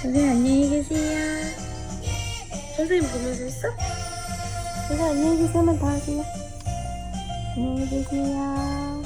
선생님 안녕히 계세요. 선생님 보면서 있어? 선생님 안녕히 계세요만 더 하세요. 안녕히 계세요.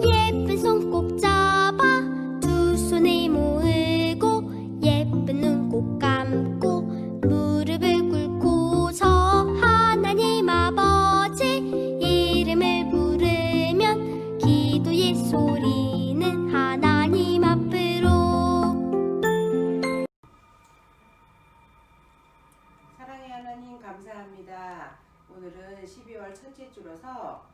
예쁜 손 꼭 잡아 두 손을 모으고 예쁜 눈 꼭 감고 무릎을 꿇고서 하나님 아버지 이름을 부르면 기도의 소리는 하나님 앞으로. 사랑의 하나님 감사합니다. 오늘은 12월 첫째 주로서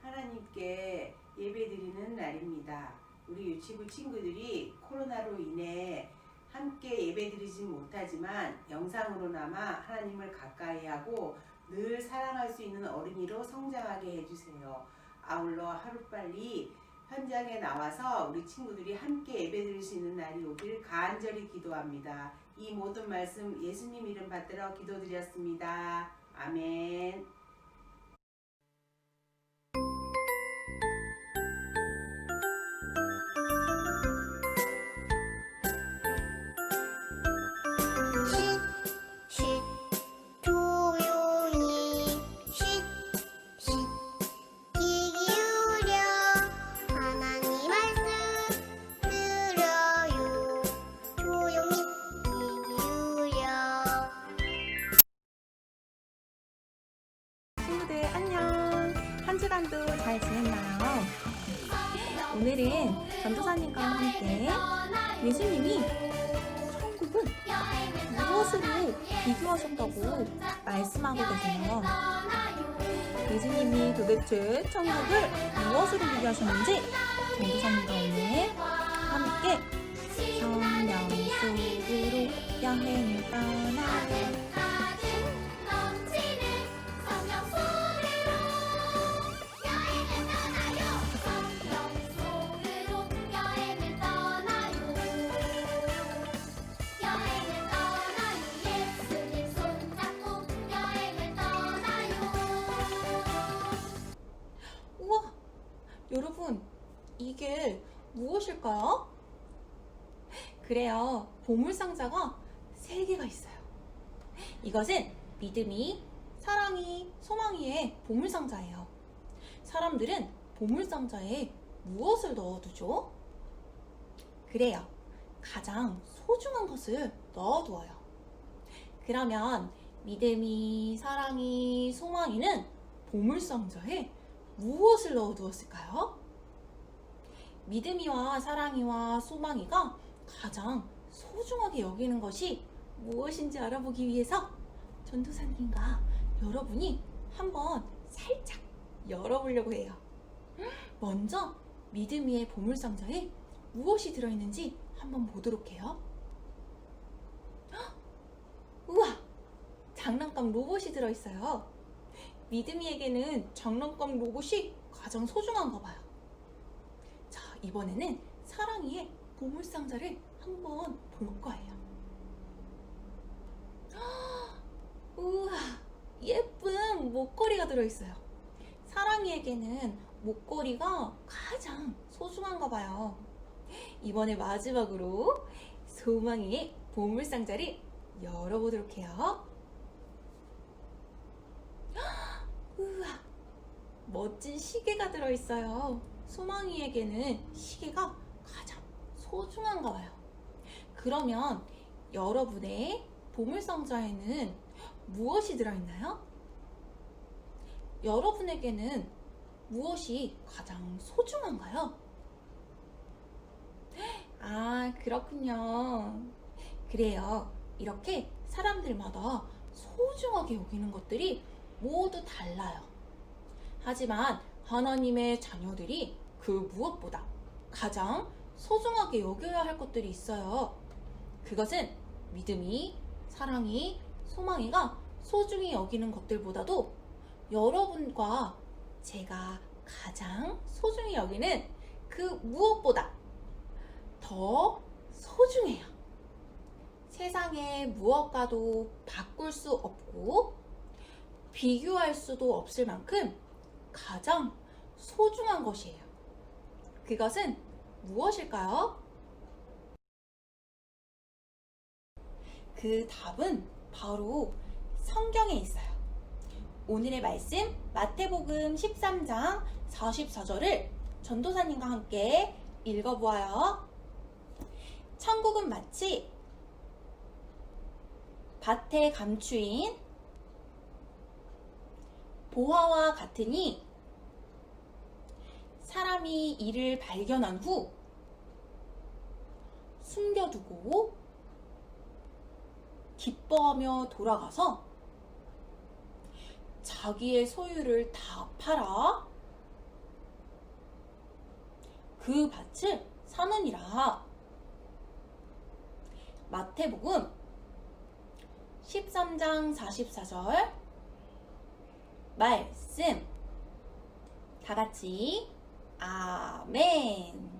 하나님께 예배드리는 날입니다. 우리 유치부 친구들이 코로나로 인해 함께 예배드리진 못하지만 영상으로나마 하나님을 가까이 하고 늘 사랑할 수 있는 어린이로 성장하게 해주세요. 아울러 하루빨리 현장에 나와서 우리 친구들이 함께 예배드릴 수 있는 날이 오길 간절히 기도합니다. 이 모든 말씀 예수님 이름 받들어 기도드렸습니다. 아멘. 쉿 조용히 쉿 귀 기울여 하나님 말씀 들어요 조용히 귀 기울여. 친구들 안녕. 한 주간도 잘 지냈나요? 오늘은 전도사님과 함께 예수님이 천국을 무엇으로 비교하셨다고 말씀하고 계세요. 예수님이 도대체 천국을 무엇으로 비교하셨는지 전도사님과 오늘 함께 성령 속으로 여행을 떠나요. 우와! 여러분, 이게 무엇일까요? 그래요. 보물상자가 3개가 있어요. 이것은 믿음이, 사랑이, 소망이의 보물상자예요. 사람들은 보물상자에 무엇을 넣어두죠? 그래요. 가장 소중한 것을 넣어두어요. 그러면 믿음이, 사랑이, 소망이는 보물상자에 무엇을 넣어두었을까요? 믿음이와 사랑이와 소망이가 가장 소중하게 여기는 것이 무엇인지 알아보기 위해서 전도사님과 여러분이 한번 살짝 열어보려고 해요. 먼저 믿음이의 보물상자에 무엇이 들어있는지 한번 보도록 해요. 우와! 장난감 로봇이 들어있어요. 믿음이에게는 장난감 로봇이 가장 소중한가 봐요. 자, 이번에는 사랑이의 보물상자를 한번 볼 거예요. 우와, 예쁜 목걸이가 들어있어요. 사랑이에게는 목걸이가 가장 소중한가 봐요. 이번에 마지막으로 소망이의 보물상자를 열어보도록 해요. 우와, 멋진 시계가 들어있어요. 소망이에게는 시계가 가장 소중한가 봐요. 그러면 여러분의 보물상자에는 무엇이 들어있나요? 여러분에게는 무엇이 가장 소중한가요? 아, 그렇군요. 그래요. 이렇게 사람들마다 소중하게 여기는 것들이 모두 달라요. 하지만 하나님의 자녀들이 그 무엇보다 가장 소중하게 여겨야 할 것들이 있어요. 그것은 믿음이, 사랑이, 소망이가 소중히 여기는 것들보다도 여러분과 제가 가장 소중히 여기는 그 무엇보다 더 소중해요. 세상에 무엇과도 바꿀 수 없고 비교할 수도 없을 만큼 가장 소중한 것이에요. 그것은 무엇일까요? 그 답은 바로 성경에 있어요. 오늘의 말씀 마태복음 13장 44절을 전도사님과 함께 읽어보아요. 천국은 마치 밭에 감추인 보화와 같으니 사람이 이를 발견한 후 숨겨두고 기뻐하며 돌아가서 자기의 소유를 다 팔아 그 밭을 사느니라. 마태복음 13장 44절 말씀. 다 같이 아멘.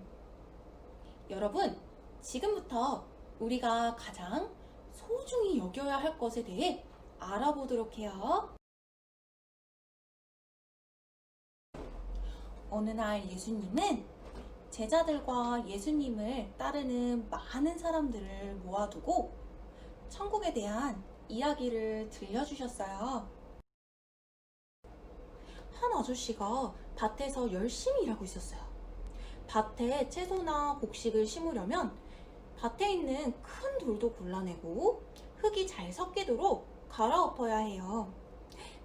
여러분, 지금부터 우리가 가장 소중히 여겨야 할 것에 대해 알아보도록 해요. 어느 날 예수님은 제자들과 예수님을 따르는 많은 사람들을 모아두고 천국에 대한 이야기를 들려주셨어요. 한 아저씨가 밭에서 열심히 일하고 있었어요. 밭에 채소나 곡식을 심으려면 밭에 있는 큰 돌도 골라내고 흙이 잘 섞이도록 갈아엎어야 해요.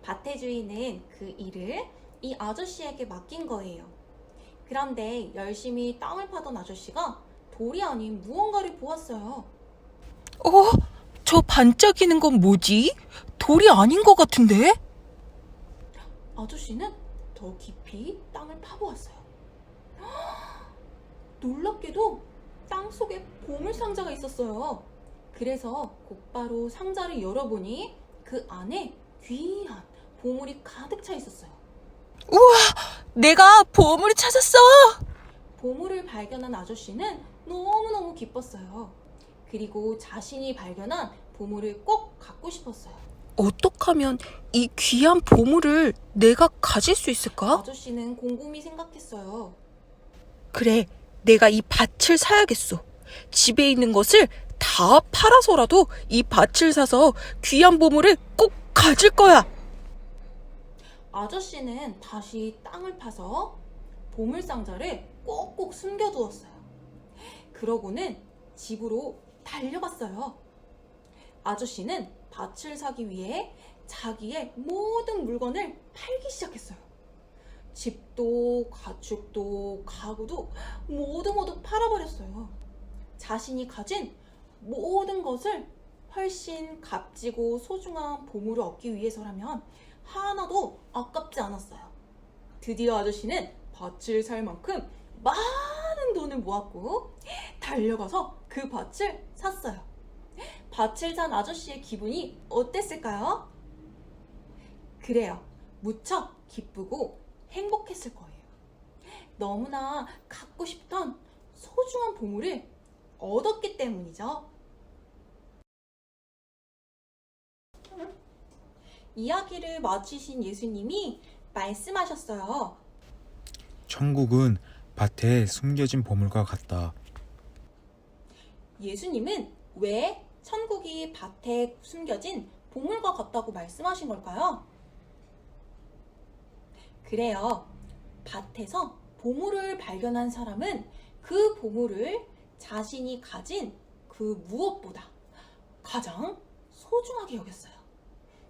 밭의 주인은 그 일을 이 아저씨에게 맡긴 거예요. 그런데 열심히 땅을 파던 아저씨가 돌이 아닌 무언가를 보았어요. 저 반짝이는 건 뭐지? 돌이 아닌 것 같은데? 아저씨는 더 깊이 땅을 파보았어요. 놀랍게도 땅 속에 보물상자가 있었어요. 그래서 곧바로 상자를 열어보니 그 안에 귀한 보물이 가득 차 있었어요. 내가 보물을 찾았어! 보물을 발견한 아저씨는 너무너무 기뻤어요. 그리고 자신이 발견한 보물을 꼭 갖고 싶었어요. 어떻게 하면 이 귀한 보물을 내가 가질 수 있을까? 아저씨는 곰곰이 생각했어요. 그래, 내가 이 밭을 사야겠어. 집에 있는 것을 다 팔아서라도 이 밭을 사서 귀한 보물을 꼭 가질 거야. 아저씨는 다시 땅을 파서 보물상자를 꼭꼭 숨겨두었어요. 그러고는 집으로 달려갔어요. 아저씨는 밭을 사기 위해 자기의 모든 물건을 팔기 시작했어요. 집도 가축도 가구도 모두 팔아버렸어요. 자신이 가진 모든 것을 훨씬 값지고 소중한 보물을 얻기 위해서라면 하나도 아깝지 않았어요. 드디어 아저씨는 밭을 살 만큼 많은 돈을 모았고 달려가서 그 밭을 샀어요. 밭을 산 아저씨의 기분이 어땠을까요? 그래요. 무척 기쁘고 행복했을 거예요. 너무나 갖고 싶던 소중한 보물을 얻었기 때문이죠. 이야기를 마치신 예수님이 말씀하셨어요. 천국은 밭에 숨겨진 보물과 같다. 예수님은 왜 천국이 밭에 숨겨진 보물과 같다고 말씀하신 걸까요? 그래요. 밭에서 보물을 발견한 사람은 그 보물을 자신이 가진 그 무엇보다 가장 소중하게 여겼어요.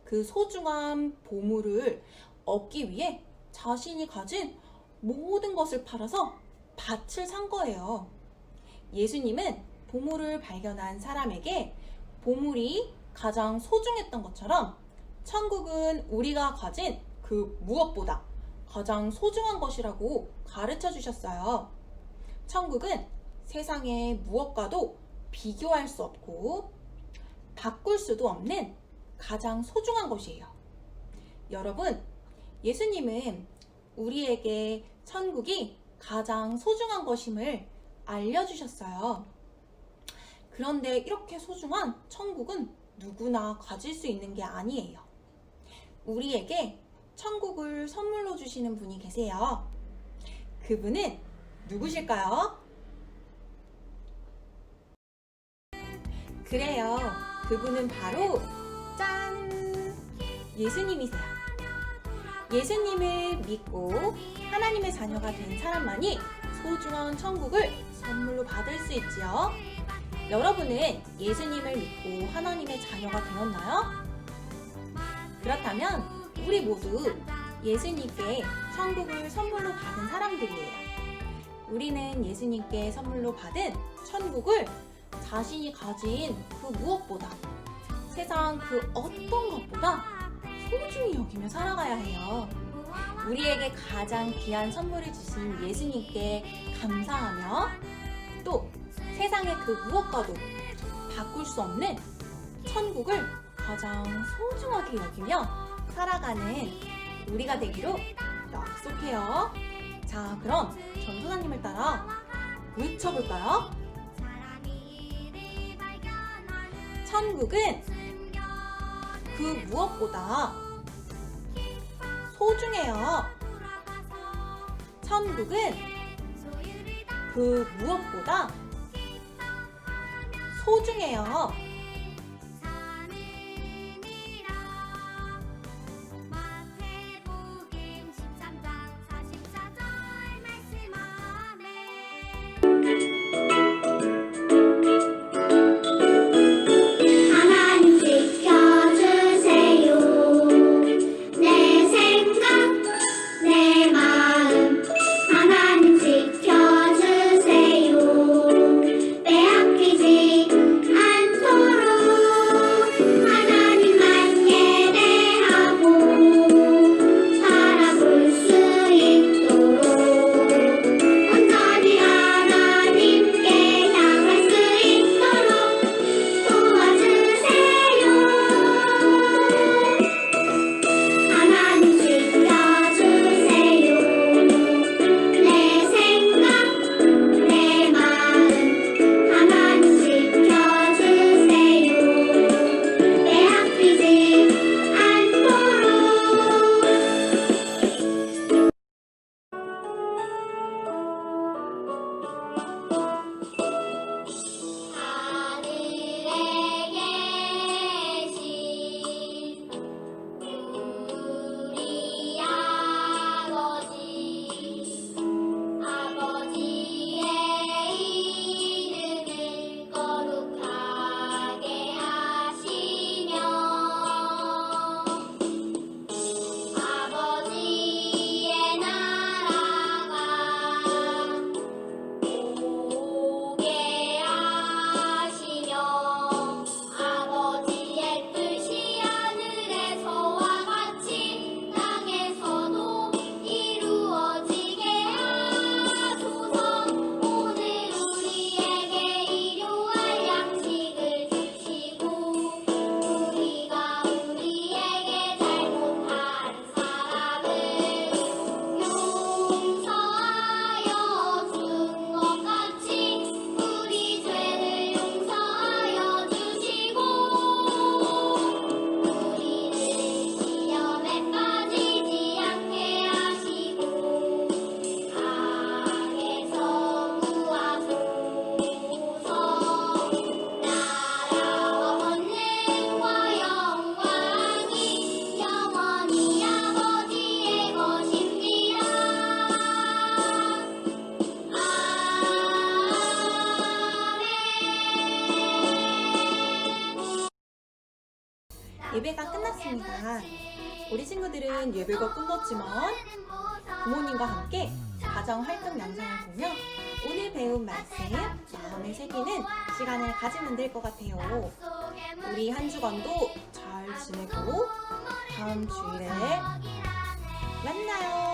그 소중한 보물을 얻기 위해 자신이 가진 모든 것을 팔아서 밭을 산 거예요. 예수님은 보물을 발견한 사람에게 보물이 가장 소중했던 것처럼 천국은 우리가 가진 그 무엇보다 가장 소중한 것이라고 가르쳐 주셨어요. 천국은 세상의 무엇과도 비교할 수 없고 바꿀 수도 없는 가장 소중한 것이에요. 여러분, 예수님은 우리에게 천국이 가장 소중한 것임을 알려주셨어요. 그런데 이렇게 소중한 천국은 누구나 가질 수 있는 게 아니에요. 우리에게 천국을 선물로 주시는 분이 계세요. 그분은 누구실까요? 그래요. 그분은 바로 짠! 예수님이세요. 예수님을 믿고 하나님의 자녀가 된 사람만이 소중한 천국을 선물로 받을 수 있지요. 여러분은 예수님을 믿고 하나님의 자녀가 되었나요? 그렇다면 우리 모두 예수님께 천국을 선물로 받은 사람들이에요. 우리는 예수님께 선물로 받은 천국을 자신이 가진 그 무엇보다, 세상 그 어떤 것보다 소중히 여기며 살아가야 해요. 우리에게 가장 귀한 선물을 주신 예수님께 감사하며 또 세상의 그 무엇과도 바꿀 수 없는 천국을 가장 소중하게 여기며 살아가는 우리가 되기로 약속해요. 자, 그럼 전도사님을 따라 외쳐볼까요? 천국은 그 무엇보다 소중해요. 천국은 그 무엇보다 소중해요. 하나님 지켜주세요. 내 생각, 내 마음 하나님 지켜주세요. 빼앗기지 않도록 하나님만 예배하고 바라볼 수 있도록 온전히 하나님께 향할 수 있도록 도와주세요. 하나님 지켜주세요. 내 생각, 내 마음 하나님 지켜주세요. 빼앗기지 않도록 하늘에 계신 우리 아버지, 아버지의 이름을 거룩하게 하시며 아버지의 나라가 오게 하시며 아버지의 뜻이 하늘에서와 같이 땅에서도 이루어지게 하소서. 오늘 우리에게 일용할 양식을 주시고 우리가 우리에게 잘못한 사람을 용서하여 준 것 같이 우리 죄를 용서하여 주시고 우리를 시험에 빠지지 않게 하시고 악에서 구하소서. 나라와 권능과 영광이 영원히 아버지의 것입니다. 예배가 끝났습니다. 우리 친구들은 예배가 끝났지만 부모님과 함께 가정 활동 영상을 보며 오늘 배운 말씀 마음에 새기는 시간을 가지면 될 것 같아요. 우리 한 주간도 잘 지내고 다음 주일에 만나요.